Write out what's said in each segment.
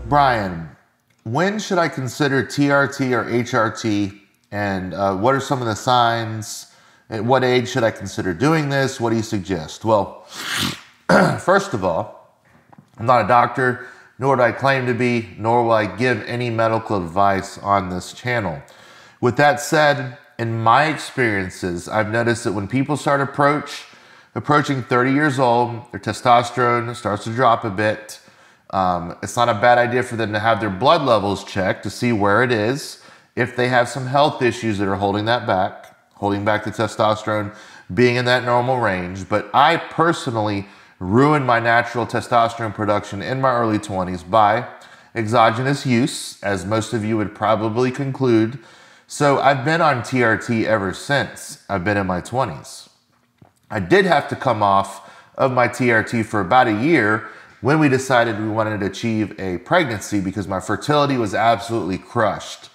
Brian, when should I consider TRT or HRT, and what are some of the signs? At what age should I consider doing this? What do you suggest? Well, first of all, I'm not a doctor, nor do I claim to be, nor will I give any medical advice on this channel. With that said, in my experiences, I've noticed that when people start approaching 30 years old, their testosterone starts to drop a bit. It's not a bad idea for them to have their blood levels checked to see where it is. If they have some health issues that are holding back the testosterone being in that normal range. But I personally ruined my natural testosterone production in my early 20s by exogenous use, as most of you would probably conclude. So I've been on TRT ever since I've been in my 20s. I did have to come off of my TRT for about a year when we decided we wanted to achieve a pregnancy because my fertility was absolutely crushed.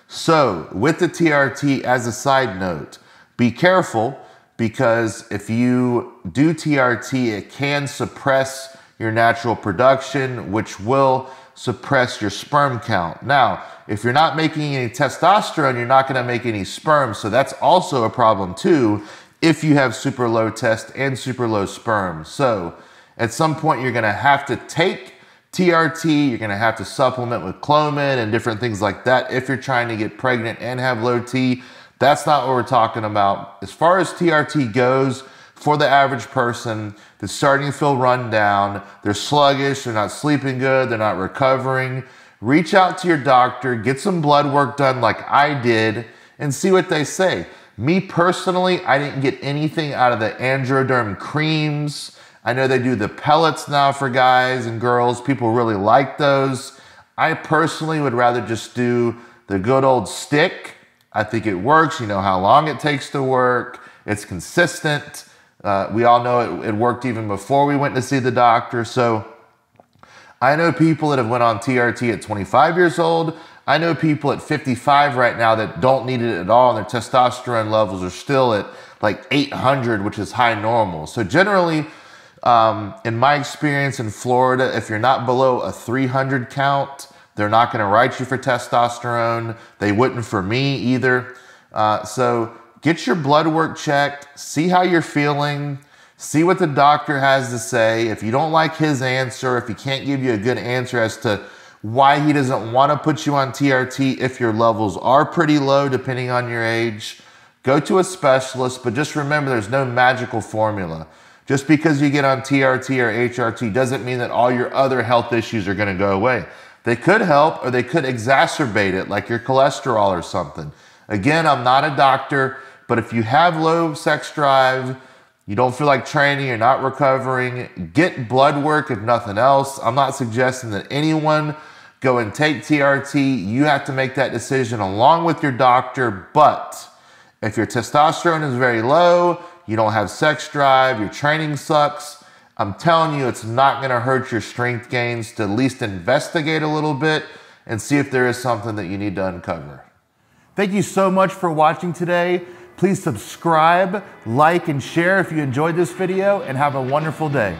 So with the TRT, as a side note, be careful, because if you do TRT, it can suppress your natural production, which will suppress your sperm count. Now, if you're not making any testosterone, you're not going to make any sperm. So that's also a problem too, if you have super low test and super low sperm. So at some point, you're going to have to take TRT, you're going to have to supplement with Clomid and different things like that if you're trying to get pregnant and have low T. That's not what we're talking about. As far as TRT goes, for the average person that's starting to feel run down, they're sluggish, they're not sleeping good, they're not recovering, reach out to your doctor, get some blood work done like I did, and see what they say. Me personally, I didn't get anything out of the androderm creams. I know they do the pellets now for guys and girls. People really like those. I personally would rather just do the good old stick. I think it works. You know how long it takes to work. It's consistent. We all know it worked even before we went to see the doctor. So I know people that have went on TRT at 25 years old. I know people at 55 right now that don't need it at all, and their testosterone levels are still at like 800, which is high normal. So generally, in my experience in Florida, if you're not below a 300 count, they're not going to write you for testosterone. They wouldn't for me either. So get your blood work checked, see how you're feeling, see what the doctor has to say. If you don't like his answer, if he can't give you a good answer as to why he doesn't want to put you on TRT if your levels are pretty low depending on your age, go to a specialist. But just remember, there's no magical formula. Just because you get on TRT or HRT doesn't mean that all your other health issues are going to go away. They could help, or they could exacerbate it, like your cholesterol or something. Again, I'm not a doctor, but if you have low sex drive, you don't feel like training, you're not recovering, get blood work if nothing else. I'm not suggesting that anyone go and take TRT. You have to make that decision along with your doctor. But if your testosterone is very low, you don't have sex drive, your training sucks, I'm telling you, it's not going to hurt your strength gains to at least investigate a little bit and see if there is something that you need to uncover. Thank you so much for watching today. Please subscribe, like, and share if you enjoyed this video, and have a wonderful day.